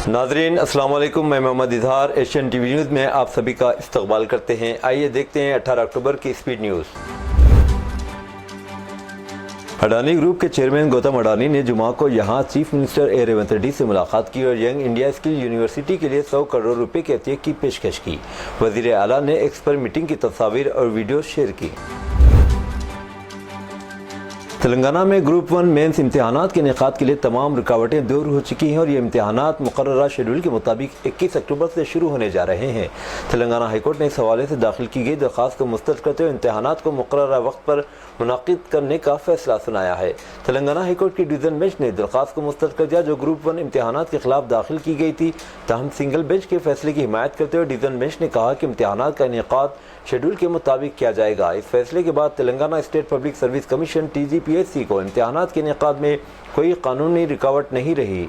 ناظرین السلام علیکم، میں محمد اظہار ایشین ٹی وی نیوز میں آپ سبھی کا استقبال کرتے ہیں۔ آئیے دیکھتے ہیں 18 اکتوبر کی اسپیڈ نیوز۔ اڈانی گروپ کے چیئرمین گوتم اڈانی نے جمعہ کو یہاں chief minister A Revanth Reddy سے ملاقات کی اور ینگ انڈیا اسکل یونیورسٹی کے لیے 100 کروڑ روپے کے عطیے کی پیشکش کی۔ وزیر اعلیٰ نے ایکس پر میٹنگ کی تصاویر اور ویڈیو شیئر کی۔ تلنگانہ میں گروپ 1 مینس امتحانات کے انعقاد کے لیے تمام رکاوٹیں دور ہو چکی ہیں اور یہ امتحانات مقررہ شیڈول کے مطابق 21 اکتوبر سے شروع ہونے جا رہے ہیں۔ تلنگانہ ہائی کورٹ نے اس حوالے سے داخل کی گئی درخواست کو مسترد کرتے ہوئے امتحانات کو مقررہ وقت پر منعقد کرنے کا فیصلہ سنایا ہے۔ تلنگانہ ہائی کورٹ کی ڈویژن بینچ نے درخواست کو مسترد کر دیا جو گروپ 1 امتحانات کے خلاف داخل کی گئی تھی، تاہم سنگل بینچ کے فیصلے کی حمایت کرتے ہوئے ڈویژن بینچ نے کہا کہ امتحانات کا انعقاد شیڈول کے مطابق کیا جائے گا۔ اس فیصلے کے بعد Telangana state public service commission TGPSC کو امتحانات کے انعقاد میں کوئی قانونی رکاوٹ نہیں رہی۔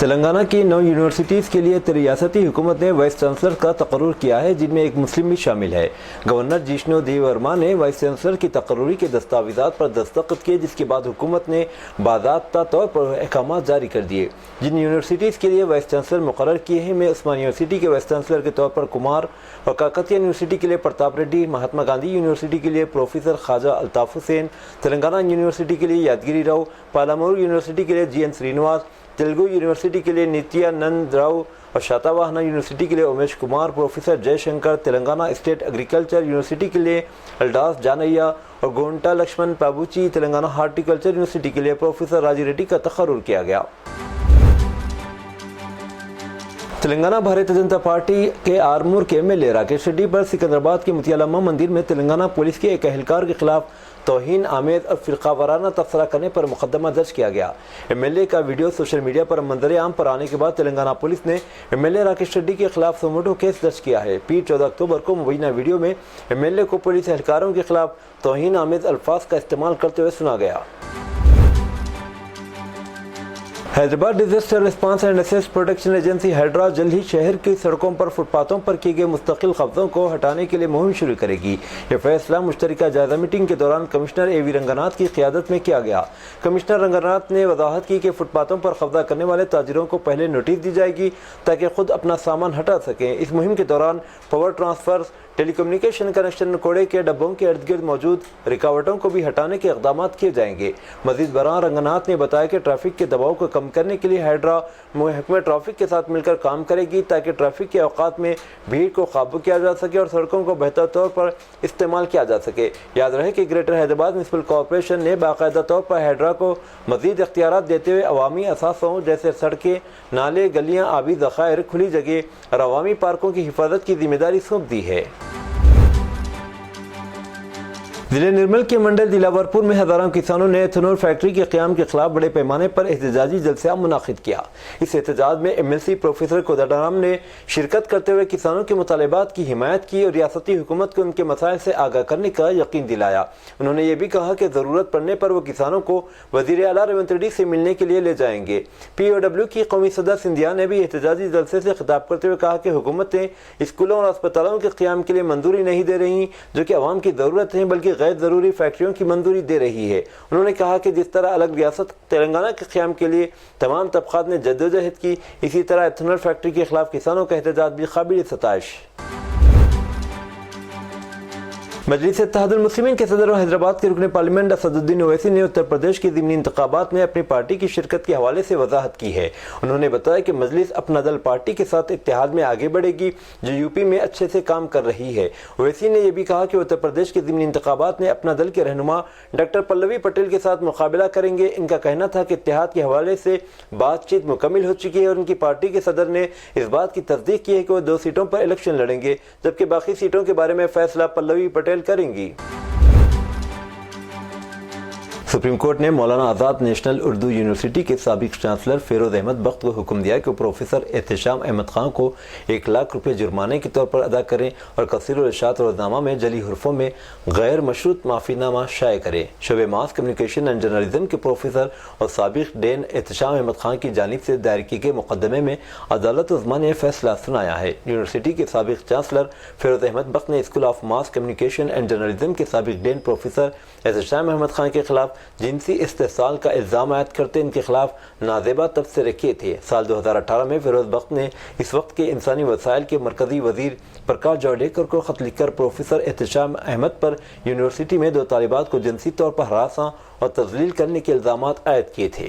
تلنگانہ کی 9 یونیورسٹیز کے لیے ریاستی حکومت نے وائس چانسلر کا تقرر کیا ہے، جن میں ایک مسلم بھی شامل ہے۔ گورنر جیشنو دیو ورما نے وائس چانسلر کی تقرری کے دستاویزات پر دستخط کیے، جس کے بعد حکومت نے باضابطہ طور پر احکامات جاری کر دیے۔ جن یونیورسٹیز کے لیے وائس چانسلر مقرر کیے ہیں میں عثمان یونیورسٹی کے وائس چانسلر کے طور پر کمار اور کاکتیہ یونیورسٹی کے لیے پرتاپ ریڈی، مہاتما گاندھی یونیورسٹی کے لیے پروفیسر خواجہ الطاف حسین، تلنگانہ یونیورسٹی کے لیے یادگیری راؤ، پالامور یونیورسٹی کے لیے GN سرینواس، تیلگو یونیورسٹی کے لیے نتیا نند راؤ اور شاتاواہنا یونیورسٹی کے لیے Amish Kumar, professor J Shankar, Telangana state agriculture university کے لیے الڈاس جانیا اور گونٹا لکشمن پابوچی، تلنگانہ ہارٹیکلچر یونیورسٹی کے لیے پروفیسر راجی ریڈی کا تقرر کیا گیا۔ تلنگانہ بھارتیہ جنتا پارٹی کے آرمور کے MLA راکیش ریڈی پر سکندرآباد کے متیالامہ مندر میں تلنگانہ پولیس کے ایک اہلکار کے خلاف توہین آمیز اور فرقہ وارانہ تبصرہ کرنے پر مقدمہ درج کیا گیا۔ MLA کا ویڈیو سوشل میڈیا پر منظر عام پر آنے کے بعد تلنگانہ پولیس نے MLA راکیش ریڈی کے خلاف سوموٹو کیس درج کیا ہے۔ پیر 14 اکتوبر کو مبینہ ویڈیو میں MLA کو پولیس اہلکاروں کے خلاف توہین آمیز الفاظ کا استعمال کرتے ہوئے سنا گیا۔ Hyderabad disaster response and asset protection agency Hydraa جلد ہی شہر کی سڑکوں پر فٹ پاتھوں پر کیے گئے مستقل قبضوں کو ہٹانے کے لیے مہم شروع کرے گی۔ یہ فیصلہ مشترکہ جائزہ میٹنگ کے دوران کمشنر AV رنگناتھ کی قیادت میں کیا گیا۔ کمشنر رنگناتھ نے وضاحت کی کہ فٹ پاتھوں پر قبضہ کرنے والے تاجروں کو پہلے نوٹس دی جائے گی تاکہ خود اپنا سامان ہٹا سکیں۔ اس مہم کے دوران پاور ٹرانسفرز، ٹیلی کمیونیکیشن کنیکشن، کوڑے کے ڈبوں کے ارد گرد موجود رکاوٹوں کو بھی ہٹانے کے اقدامات کیے جائیں گے۔ مزید برآں رنگناتھ نے بتایا کہ ٹریفک کے دباؤ کو کم کرنے کے لیے ہیڈرا محکمہ ٹریفک کے ساتھ مل کر کام کرے گی تاکہ ٹریفک کے اوقات میں بھیڑ کو قابو کیا جا سکے اور سڑکوں کو بہتر طور پر استعمال کیا جا سکے۔ یاد رہے کہ گریٹر حیدرآباد میونسپل کارپوریشن نے باقاعدہ طور پر ہیڈرا کو مزید اختیارات دیتے ہوئے عوامی اثاثوں جیسے سڑکیں، نالے، گلیاں، آبی ذخائر، کھلی جگہ اور عوامی پارکوں کی حفاظت کی ذمہ داری سونپ دی ہے۔ ضلع نرمل کے منڈل دلاور پور میں ہزاروں کسانوں نے ایتھنول فیکٹری کے قیام کے خلاف بڑے پیمانے پر احتجاجی جلسہ منعقد کیا۔ اس احتجاج میں MLC پروفیسر کوداڈارام نے شرکت کرتے ہوئے کسانوں کے مطالبات کی حمایت کی اور ریاستی حکومت کو ان کے مسائل سے آگاہ کرنے کا یقین دلایا۔ انہوں نے یہ بھی کہا کہ ضرورت پڑنے پر وہ کسانوں کو وزیر اعلیٰ ریونت ریڈی سے ملنے کے لیے لے جائیں گے۔ POW کی قومی صدر سندھیا نے بھی احتجاجی جلسے سے خطاب کرتے ہوئے کہا کہ حکومتیں اسکولوں اور اسپتالوں کے قیام کے لیے منظوری نہیں دے رہی جو کہ عوام کی ضرورت ہے، بلکہ غیر ضروری فیکٹریوں کی منظوری دے رہی ہے۔ انہوں نے کہا کہ جس طرح الگ ریاست تلنگانہ کے قیام کے لیے تمام طبقات نے جدوجہد کی، اسی طرح ایتھنول فیکٹری کے خلاف کسانوں کا احتجاج بھی قابل ستائش۔ مجلس اتحاد المسلمین کے صدر اور حیدرآباد کے رکن پارلیمنٹ اسد الدین اویسی نے اتر پردیش کے ضمنی انتخابات میں اپنی پارٹی کی شرکت کے حوالے سے وضاحت کی ہے۔ انہوں نے بتایا کہ مجلس اپنا دل پارٹی کے ساتھ اتحاد میں آگے بڑھے گی جو UP میں اچھے سے کام کر رہی ہے۔ اویسی نے یہ بھی کہا کہ اتر پردیش کے ضمنی انتخابات میں اپنا دل کے رہنما ڈاکٹر پلوی پٹیل کے ساتھ مقابلہ کریں گے۔ ان کا کہنا تھا کہ اتحاد کے حوالے سے بات چیت مکمل ہو چکی ہے اور ان کی پارٹی کے صدر نے اس بات کی تصدیق کی ہے کہ وہ 2 سیٹوں پر الیکشن لڑیں گے جبکہ باقی سیٹوں کے بارے میں فیصلہ پلوی پٹیل کریں گی۔ سپریم کورٹ نے مولانا آزاد نیشنل اردو یونیورسٹی کے سابق چانسلر فیروز احمد بخت کو حکم دیا کہ وہ پروفیسر احتشام احمد خان کو 1 لاکھ روپے جرمانے کے طور پر ادا کریں اور کثیر الاشاعت روزنامہ میں جعلی حروفوں میں غیر مشروط معافی نامہ شائع کریں۔ شعبہ ماس کمیونیکیشن اینڈ جرنلزم کے پروفیسر اور سابق ڈین احتشام احمد خان کی جانب سے دائر کیے گئے مقدمے میں عدالت عظمیٰ نے فیصلہ سنایا ہے۔ یونیورسٹی کے سابق چانسلر فیروز احمد بخت نے school of mass communication and journalism کے سابق ڈین پروفیسر احتشام احمد خان کے خلاف جنسی استحصال کا الزام عائد کرتے ان کے خلاف نازیبا تبصرے کیے تھے۔ سال 2018 میں فیروز بخت نے اس وقت کے انسانی وسائل کے مرکزی وزیر پرکاش جاوڈیکر کو خط لکھ کر پروفیسر احتشام احمد پر یونیورسٹی میں 2 طالبات کو جنسی طور پر ہراساں اور تذلیل کرنے کے الزامات عائد کیے تھے۔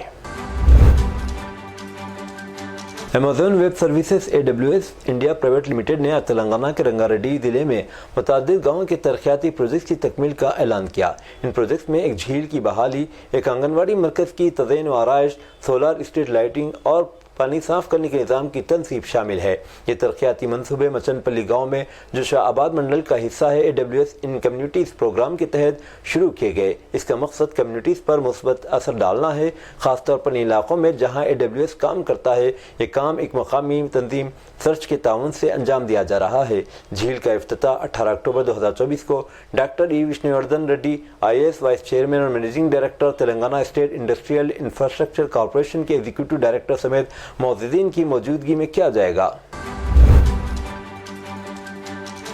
Amazon web services AWS India private limited نے تلنگانہ کے رنگا ریڈی ضلع میں متعدد گاؤں کے ترقیاتی پروجیکٹس کی تکمیل کا اعلان کیا۔ ان پروجیکٹس میں ایک جھیل کی بحالی، ایک آنگن واڑی مرکز کی تزئین و آرائش، سولار اسٹریٹ لائٹنگ اور پانی صاف کرنے کے نظام کی تنصیب شامل ہے۔ یہ ترقیاتی منصوبے مچن پلی گاؤں میں جو شاہ آباد منڈل کا حصہ ہے AWS ان کمیونٹیز پروگرام کے تحت شروع کیے گئے۔ اس کا مقصد کمیونٹیز پر مثبت اثر ڈالنا ہے، خاص طور پر ان علاقوں میں جہاں AWS کام کرتا ہے۔ یہ کام ایک مقامی تنظیم سرچ کے تعاون سے انجام دیا جا رہا ہے۔ جھیل کا افتتاح 18 اکتوبر 2024 کو ڈاکٹر ای وشنوردھن ریڈی IAS وائس چیئرمین اور managing director Telangana state industrial infrastructure corporation کے ایگزیکٹو ڈائریکٹر سمیت معززین کی موجودگی میں کیا جائے گا۔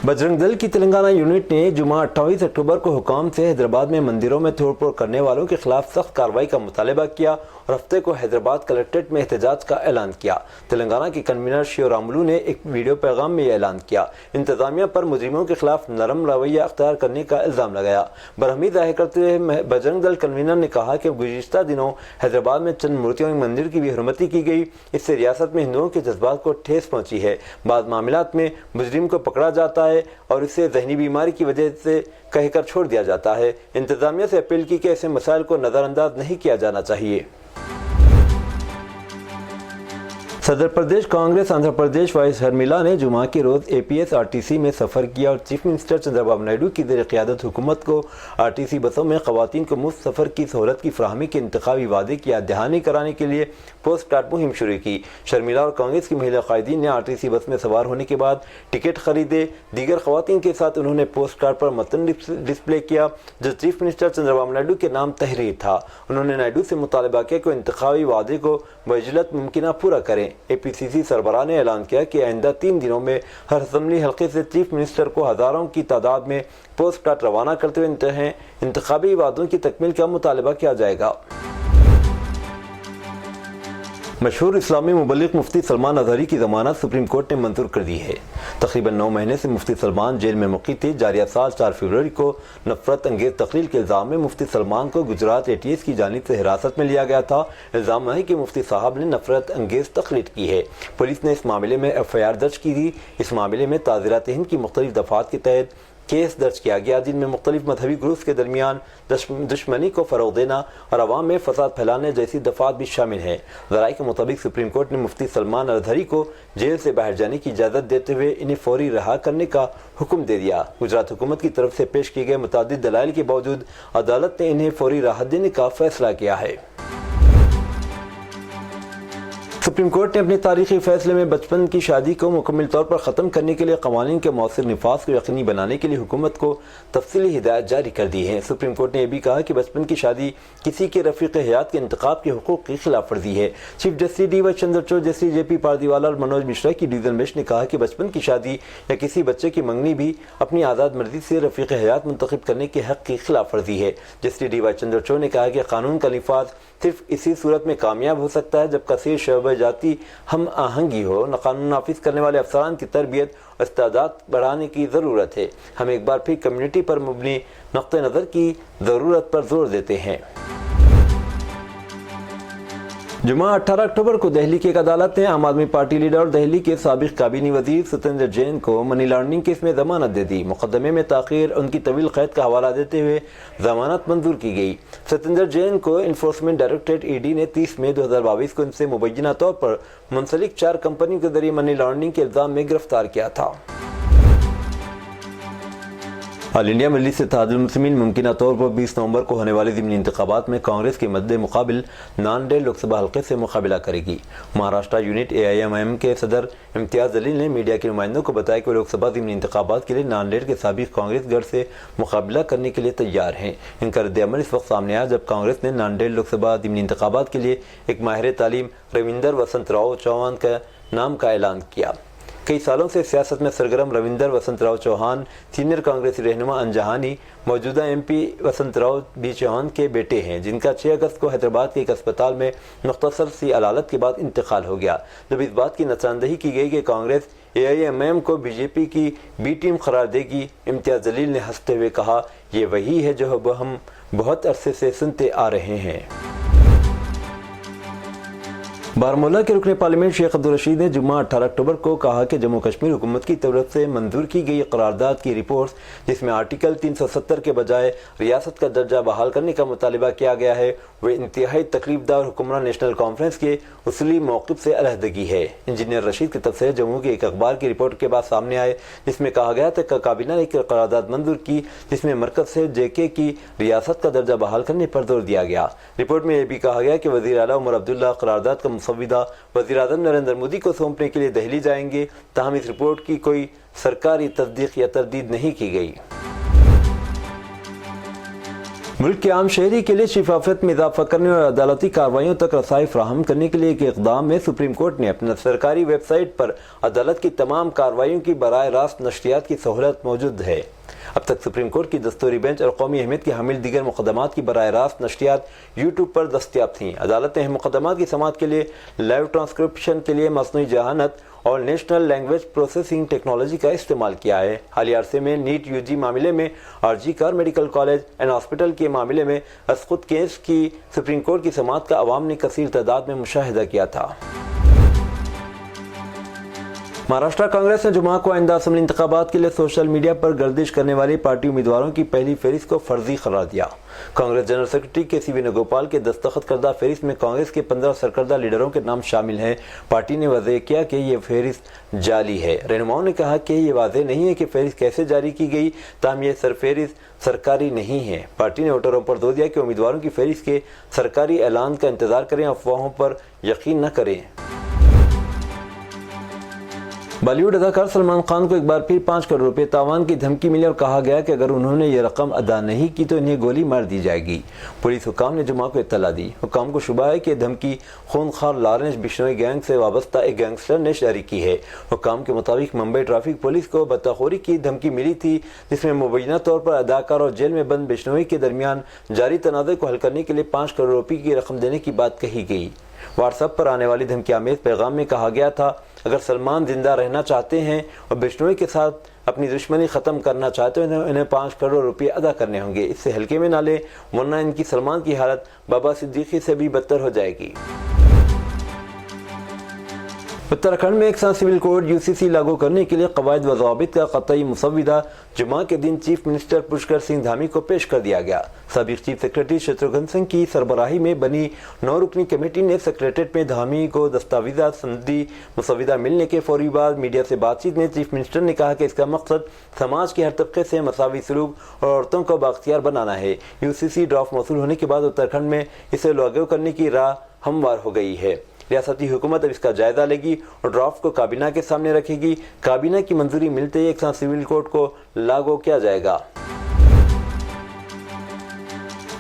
بجرنگ دل کی تلنگانہ یونٹ نے جمعہ 28 اکتوبر کو حکام سے حیدرآباد میں مندروں میں توڑ پھوڑ کرنے والوں کے خلاف سخت کارروائی کا مطالبہ کیا اور ہفتے کو حیدرآباد کلکٹریٹ میں احتجاج کا اعلان کیا۔ تلنگانہ کے کنوینر شیو رامولو نے ایک ویڈیو پیغام میں یہ اعلان کیا۔ انتظامیہ پر مجرموں کے خلاف نرم رویہ اختیار کرنے کا الزام لگایا۔ برہمی ظاہر کرتے ہوئے بجرنگ دل کنوینر نے کہا کہ گزشتہ دنوں حیدرآباد میں چند مورتیوں کے مندر کی بھی حرمتی کی گئی۔ اس سے ریاست میں ہندوؤں کے جذبات کو ٹھیس پہنچی ہے۔ بعض معاملات میں مجرم کو پکڑا جاتا ہے اور اسے ذہنی بیماری کی وجہ سے کہہ کر چھوڑ دیا جاتا ہے۔ انتظامیہ سے اپیل کی کہ ایسے مسائل کو نظر انداز نہیں کیا جانا چاہیے۔ صدر پردیش کانگریس آندھرا پردیش وائس شرمیلا نے جمعہ کے روز APS RTC میں سفر کیا اور چیف منسٹر چندرا بابو نائیڈو کی زیر قیادت حکومت کو RTC بسوں میں خواتین کو مفت سفر کی سہولت کی فراہمی کے انتخابی وعدے کی یاد دہانی کرانے کے لیے پوسٹ کارڈ مہم شروع کی۔ شرمیلا اور کانگریس کی مہیلا قائدین نے RTC بس میں سوار ہونے کے بعد ٹکٹ خریدے۔ دیگر خواتین کے ساتھ انہوں نے پوسٹ کارڈ پر متن ڈسپلے کیا جو چیف منسٹر چندرا بابو نائیڈو کے نام تحریر تھا۔ انہوں نے نائیڈو سے مطالبہ کیا کہ وہ انتخابی وعدے کو بعجلت ممکنہ پورا کریں۔ APCC سربراہ نے اعلان کیا کہ آئندہ 3 دنوں میں ہر اسمبلی حلقے سے چیف منسٹر کو ہزاروں کی تعداد میں پوسٹ کارڈ روانہ کرتے ہوئے انتخابی وعدوں کی تکمیل کا مطالبہ کیا جائے گا۔ مشہور اسلامی مبلغ مفتی سلمان اظہری کی ضمانت سپریم کورٹ نے منظور کر دی ہے۔ تقریباً 9 مہینے سے مفتی سلمان جیل میں مقیم تھے۔ جاریہ سال 4 فروری کو نفرت انگیز تقریر کے الزام میں مفتی سلمان کو گجرات ATS کی جانب سے حراست میں لیا گیا تھا۔ الزام ہے کہ مفتی صاحب نے نفرت انگیز تقریر کی ہے۔ پولیس نے اس معاملے میں FIR درج کی تھی۔ اس معاملے میں تعزیرات ہند کی مختلف دفعات کے تحت کیس درج کیا گیا جن میں مختلف مذہبی گروپس کے درمیان دشمنی کو فروغ دینا اور عوام میں فساد پھیلانے جیسی دفعات بھی شامل ہیں۔ ذرائع کے مطابق سپریم کورٹ نے مفتی سلمان اظہری کو جیل سے باہر جانے کی اجازت دیتے ہوئے انہیں فوری رہا کرنے کا حکم دے دیا۔ گجرات حکومت کی طرف سے پیش کیے گئے متعدد دلائل کے باوجود عدالت نے انہیں فوری راحت دینے کا فیصلہ کیا ہے۔ سپریم کورٹ نے اپنے تاریخی فیصلے میں بچپن کی شادی کو مکمل طور پر ختم کرنے کے لیے قوانین کے مؤثر نفاذ کو یقینی بنانے کے لیے حکومت کو تفصیلی ہدایات جاری کر دی ہیں۔ سپریم کورٹ نے یہ بھی کہا کہ بچپن کی شادی کسی کے رفیق حیات کے انتخاب کے حقوق کی خلاف ورزی ہے۔ Chief justice DY Chandrachud, justice JP Pardiwala اور منوج مشرا کی ڈویژن بینچ نے کہا کہ بچپن کی شادی یا کسی بچے کی منگنی بھی اپنی آزاد مرضی سے رفیق حیات منتخب کرنے کے حق کی خلاف ورزی ہے۔ جسٹس DY چندرچوڑ نے کہا کہ قانون کا نفاذ صرف اسی صورت میں کامیاب ہو سکتا ہے جب کثیر شعبہ جاتی ہم آہنگی ہو۔ قانون نافذ کرنے والے افسران کی تربیت اور استعداد بڑھانے کی ضرورت ہے۔ ہم ایک بار پھر کمیونٹی پر مبنی نقطہ نظر کی ضرورت پر زور دیتے ہیں۔ جمعہ 18 اکتوبر کو دہلی کی ایک عدالت نے عام آدمی پارٹی لیڈر اور دہلی کے سابق کابینی وزیر ستیندر جین کو منی لانڈرنگ کیس میں ضمانت دے دی۔ مقدمے میں تاخیر اور ان کی طویل قید کا حوالہ دیتے ہوئے ضمانت منظور کی گئی۔ ستیندر جین کو انفورسمنٹ ڈائریکٹوریٹ ED نے 30 مئی 2022 کو ان سے مبینہ طور پر منسلک 4 کمپنیوں کے ذریعے منی لانڈرنگ کے الزام میں گرفتار کیا تھا۔ آل انڈیا مجلس اتحاد المسلمین ممکنہ طور پر 20 نومبر کو ہونے والے ضمنی انتخابات میں کانگریس کے مد مقابل ناندیڑ لوک سبھا حلقے سے مقابلہ کرے گی۔ مہاراشٹرا یونٹ AIMIM کے صدر امتیاز جلیل نے میڈیا کے نمائندوں کو بتایا کہ وہ لوک سبھا ضمنی انتخابات کے لیے ناندیڑ کے سابق کانگریس گڑھ سے مقابلہ کرنے کے لیے تیار ہیں۔ ان کا رد عمل اس وقت سامنے آیا جب کانگریس نے ناندیڑ لوک سبھا ضمنی انتخابات کے لیے ایک ماہر تعلیم رویندر وسنت راؤ چوہان کا نام کا اعلان کیا۔ کئی سالوں سے سیاست میں سرگرم روندر وسنت راؤ چوہان سینئر کانگریسی رہنما انجہانی موجودہ M P Vasant Rao B Chavan کے بیٹے ہیں، جن کا 6 اگست کو حیدرآباد کے ایک اسپتال میں مختصر سی علالت کے بعد انتقال ہو گیا، جب اس بات کی نشاندہی کی گئی کہ کانگریس AIMM کو بی جے پی کی بی ٹیم قرار دے گی۔ امتیاز جلیل نے ہنستے ہوئے کہا، یہ وہی ہے جو ہم بہت عرصے سے سنتے آ رہے ہیں۔ بارہمولہ کے رکن پارلیمنٹ شیخ عبدالرشید نے جمعہ 18 اکتوبر کو کہا کہ جموں کشمیر حکومت کی طرف سے منظور کی گئی قرارداد کی رپورٹس، جس میں آرٹیکل 370 کے بجائے ریاست کا درجہ بحال کرنے کا مطالبہ کیا گیا ہے، وہ انتہائی تکلیف دہ اور حکمراں نیشنل کانفرنس کے اصولی موقف سے علیحدگی ہے۔ انجینئر رشید کے تبصرے جموں کے ایک اخبار کی رپورٹ کے بعد سامنے آئے، جس میں کہا گیا تھا کہ کابینہ نے ایک قرارداد منظور کی جس میں مرکز سے JK کی ریاست کا درجہ بحال کرنے پر زور دیا گیا۔ رپورٹ میں یہ بھی کہا گیا کہ وزیر اعلیٰ عمر عبداللہ قرارداد کا مسودہ وزیر اعظم نریندر مودی کو سونپنے کے لیے دہلی جائیں گے، تاہم اس رپورٹ کی کوئی سرکاری تصدیق یا تردید نہیں کی گئی۔ ملک کے عام شہری کے لیے شفافیت میں اضافہ کرنے اور عدالتی کارروائیوں تک رسائی فراہم کرنے کے لیے ایک اقدام میں سپریم کورٹ نے اپنے سرکاری ویب سائٹ پر عدالت کی تمام کارروائیوں کی براہ راست نشریات کی سہولت موجود ہے۔ اب تک سپریم کورٹ کی دستوری بینچ اور قومی اہمیت کے حامل دیگر مقدمات کی براہ راست نشریات YouTube پر دستیاب تھیں۔ عدالت نے اہم مقدمات کی سماعت کے لیے لائیو ٹرانسکرپشن کے لیے مصنوعی ذہانت اور نیشنل لینگویج پروسیسنگ ٹیکنالوجی کا استعمال کیا ہے۔ حالیہ عرصے میں نیٹ UG معاملے میں RG car medical college and hospital کے معاملے میں اسقط کیس کی سپریم کورٹ کی سماعت کا عوام نے کثیر تعداد میں مشاہدہ کیا تھا۔ مہاراشٹر کانگریس نے جمعہ کو آئندہ اسمبلی انتخابات کے لیے سوشل میڈیا پر گردش کرنے والی پارٹی امیدواروں کی پہلی فہرست کو فرضی قرار دیا۔ کانگریس جنرل سیکرٹری KC وینوگوپال کے دستخط کردہ فہرست میں کانگریس کے 15 سرکردہ لیڈروں کے نام شامل ہیں۔ پارٹی نے واضح کیا کہ یہ فہرست جعلی ہے۔ رہنماؤں نے کہا کہ یہ واضح نہیں ہے کہ فہرست کیسے جاری کی گئی، تاہم یہ فہرست سرکاری نہیں ہے۔ پارٹی نے ووٹروں پر زور دیا کہ امیدواروں کی فہرست کے سرکاری اعلان کا انتظار کریں، افواہوں پر یقین نہ کریں۔ بالی ووڈ اداکار سلمان خان کو ایک بار پھر 5 کروڑ روپے تاوان کی دھمکی ملی اور کہا گیا کہ اگر انہوں نے یہ رقم ادا نہیں کی تو انہیں گولی مار دی جائے گی۔ پولیس حکام نے جمعہ کو اطلاع دی۔ حکام کو شبہ ہے کہ یہ دھمکی خونخوار لارنس بشنوئی گینگ سے وابستہ ایک گینگسٹر نے جاری کی ہے۔ حکام کے مطابق ممبئی ٹریفک پولیس کو بطخوری کی دھمکی ملی تھی، جس میں مبینہ طور پر اداکار اور جیل میں بند بشنوئی کے درمیان جاری تنازع کو حل کرنے کے لیے 5 کروڑ روپے کی رقم دینے کی بات کہی گئی۔ واٹس ایپ پر آنے والی دھمکی آمیز پیغام میں کہا گیا تھا، اگر سلمان زندہ رہنا چاہتے ہیں اور بشنوئی کے ساتھ اپنی دشمنی ختم کرنا چاہتے ہیں، انہیں 5 کروڑ روپے ادا کرنے ہوں گے۔ اس سے ہلکے میں نہ لیں، ورنہ ان کی سلمان کی حالت بابا صدیقی سے بھی بدتر ہو جائے گی۔ اتراکھنڈ میں ایک ساتھ سول کوڈ UCC لاگو کرنے کے لیے قواعد و ضوابط کا قطعی مسودہ جمعہ کے دن چیف منسٹر پشکر سنگھ دھامی کو پیش کر دیا گیا۔ سابق چیف سیکرٹری شتروگھن سنگھ کی سربراہی میں بنی 9 رکنی کمیٹی نے سیکریٹریٹ میں دھامی کو دستاویزات سندھی مسودہ ملنے کے فوری بعد میڈیا سے بات چیت میں چیف منسٹر نے کہا کہ اس کا مقصد سماج کے ہر طبقے سے مساوی سلوک اور عورتوں کو بااختیار بنانا ہے۔ UCC ڈرافٹ موصول ہونے کے بعد اتراکھنڈ میں اسے لاگو کرنے کی راہ ہموار ہو گئی ہے۔ ریاستی حکومت اب اس کا جائزہ لے گی اور ڈرافٹ کو کابینہ کے سامنے رکھے گی۔ کابینہ کی منظوری ملتے ہی ایک ساتھ سول کوڈ کو لاگو کیا جائے گا۔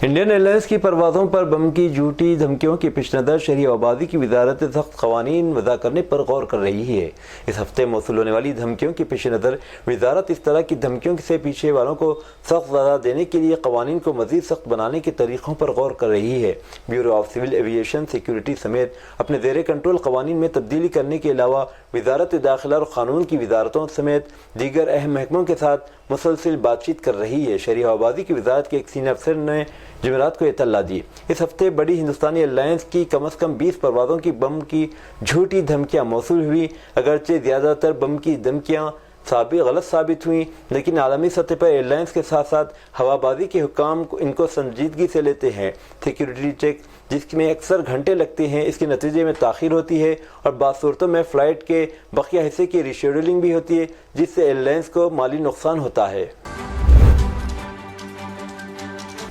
انڈین ایئر لائنز کی پروازوں پر بم کی جھوٹی دھمکیوں کے پیش نظر شہری آبادی کی وزارت سخت قوانین وضع کرنے پر غور کر رہی ہے۔ اس ہفتے موصول ہونے والی دھمکیوں کے پیش نظر وزارت اس طرح کی دھمکیوں سے پیچھے والوں کو سخت سزا دینے کے لیے قوانین کو مزید سخت بنانے کے طریقوں پر غور کر رہی ہے۔ Bureau of civil aviation security سمیت اپنے زیر کنٹرول قوانین میں تبدیلی کرنے کے علاوہ وزارت داخلہ اور قانون کی وزارتوں سمیت دیگر اہم محکموں کے ساتھ مسلسل بات چیت کر رہی ہے۔ شہری آبادی کی وزارت کے ایک سینئر افسر نے جمعرات کو اطلاع دی۔ اس ہفتے بڑی ہندوستانی ایئر لائنز کی کم از کم 20 پروازوں کی بم کی جھوٹی دھمکیاں موصول ہوئی۔ اگرچہ زیادہ تر بم کی دھمکیاں غلط ثابت ہوئیں، لیکن عالمی سطح پر ایئر لائنز کے ساتھ ساتھ ہوا بازی کے حکام ان کو سنجیدگی سے لیتے ہیں۔ سیکیورٹی چیک جس میں اکثر گھنٹے لگتے ہیں، اس کے نتیجے میں تاخیر ہوتی ہے اور بعض صورتوں میں فلائٹ کے بقیہ حصے کی ریشیڈولنگ بھی ہوتی ہے، جس سے ایئر لائنز کو مالی نقصان ہوتا ہے۔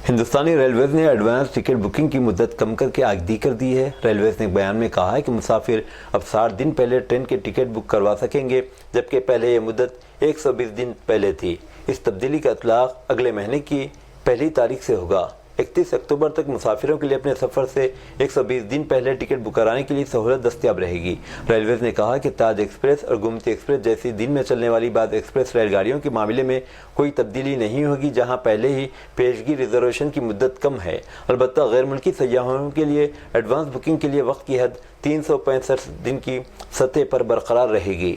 ہندوستانی ریلویز نے ایڈوانس ٹکٹ بکنگ کی مدت کم کر کے آگے کر دی ہے۔ ریلویز نے بیان میں کہا ہے کہ مسافر اب 60 دن پہلے ٹرین کے ٹکٹ بک کروا سکیں گے، جبکہ پہلے یہ مدت 120 دن پہلے تھی۔ اس تبدیلی کا اطلاق اگلے مہینے کی 1 تاریخ سے ہوگا۔ 31 اکتوبر تک مسافروں کے لیے اپنے سفر سے 120 دن پہلے ٹکٹ بک کرانے کے لیے سہولت دستیاب رہے گی۔ ریلویز نے کہا کہ تاج ایکسپریس اور گومتی ایکسپریس جیسی دن میں چلنے والی بعض ایکسپریس ریل گاڑیوں کے معاملے میں کوئی تبدیلی نہیں ہوگی، جہاں پہلے ہی پیشگی ریزرویشن کی مدت کم ہے۔ البتہ غیر ملکی سیاحوں کے لیے ایڈوانس بکنگ کے لیے وقت کی حد 365 دن کی سطح پر برقرار رہے گی۔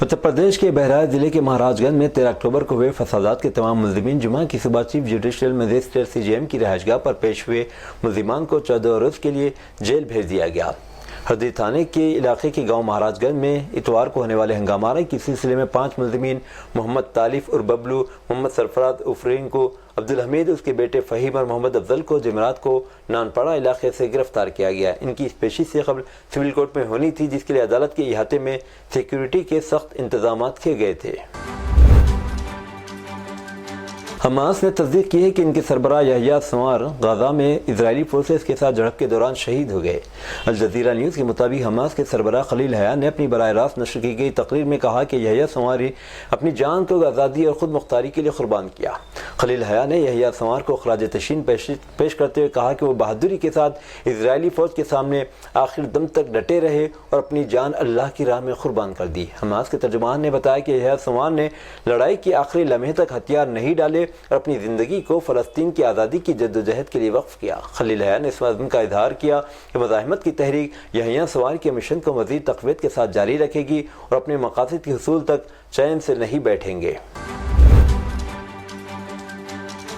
اتر پردیش کے بہرائچ ضلع کے مہاراج گنج میں 13 اکتوبر کو ہوئے فسادات کے تمام ملزمین جمعہ کی صبح چیف جوڈیشل مجسٹریٹ CJM کی رہائش گاہ پر پیش ہوئے۔ ملزمان کو 14 روز کے لیے جیل بھیج دیا گیا۔ ہردی تھانے کے علاقے کے گاؤں مہاراج گنج میں اتوار کو ہونے والے ہنگامہ کے سلسلے میں 5 ملزمین محمد طالف اور ببلو، محمد سرفراز افرین کو، عبدالحمید اس کے بیٹے فہیم اور محمد افضل کو جمعرات کو نانپڑا علاقے سے گرفتار کیا گیا۔ ان کی پیشی سے قبل سول کورٹ میں ہونی تھی، جس کے لیے عدالت کے احاطے میں سیکیورٹی کے سخت انتظامات کیے گئے تھے۔ حماس نے تصدیق کی ہے کہ ان کے سربراہ یحییٰ سنوار غزہ میں اسرائیلی فورسز کے ساتھ جھڑپ کے دوران شہید ہو گئے۔ الجزیرہ نیوز کے مطابق حماس کے سربراہ خلیل حیا نے اپنی براہ راست نشر کی گئی تقریر میں کہا کہ یحییٰ سنوار اپنی جان کو آزادی اور خود مختاری کے لیے قربان کیا۔ خلیل حیا نے یحییٰ سنوار کو خراج تحسین پیش کرتے ہوئے کہا کہ وہ بہادری کے ساتھ اسرائیلی فوج کے سامنے آخر دم تک ڈٹے رہے اور اپنی جان اللہ کی راہ میں قربان کر دی۔ حماس کے ترجمان نے بتایا کہ یحییٰ سنوار نے لڑائی کے آخری لمحے تک ہتھیار نہیں ڈالے اور اپنی زندگی کو فلسطین کی آزادی کی جدوجہد کے لیے وقف کیا۔ خلیل حیا نے اس مضمون کا اظہار کیا کہ مزاحمت کی تحریک یحییٰ سنوار کے مشن کو مزید تقویت کے ساتھ جاری رکھے گی اور اپنے مقاصد کے حصول تک چین سے نہیں بیٹھیں گے۔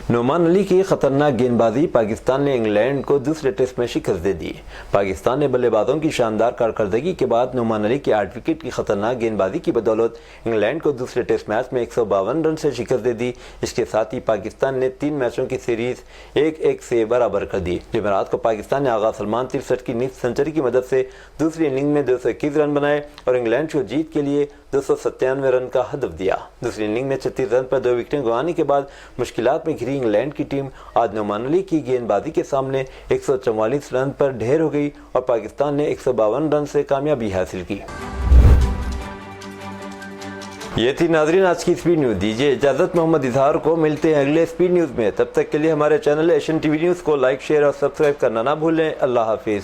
نعمان علی کی خطرناک گیند بازی، پاکستان نے انگلینڈ کو دوسرے ٹیسٹ میں شکست دے دی۔ پاکستان نے بلے بازوں کی شاندار کارکردگی کے بعد نعمان علی کی 8 وکٹ کی خطرناک گیند بازی کی بدولت انگلینڈ کو دوسرے ٹیسٹ میچ میں 152 رن سے شکست دے دی۔ اس کے ساتھ ہی پاکستان نے 3 میچوں کی سیریز 1-1 سے برابر کر دی۔ جمعرات کو پاکستان نے آغا سلمان 63 کی نصف سنچری کی مدد سے دوسری اننگ میں 221 رن بنائے اور انگلینڈ کو جیت کے لیے 297 رن کا ہدف دیا۔ دوسری اننگ میں 36 رن پر 2 وکٹیں گنوانے کے بعد مشکلات میں گھری انگلینڈ کی ٹیم آج نعمان علی کی گیند بازی کے سامنے 144 رن پر ڈھیر ہو گئی اور پاکستان نے 152 رن سے کامیابی حاصل کی۔ یہ تھی ناظرین آج کی سپیڈ نیوز۔ دیجیے اجازت محمد اظہار کو، ملتے ہیں اگلے سپیڈ نیوز میں۔ تب تک کے لیے ہمارے channel Asian T V news کو لائک، شیئر اور سبسکرائب کرنا نہ بھولیں۔ اللہ حافظ۔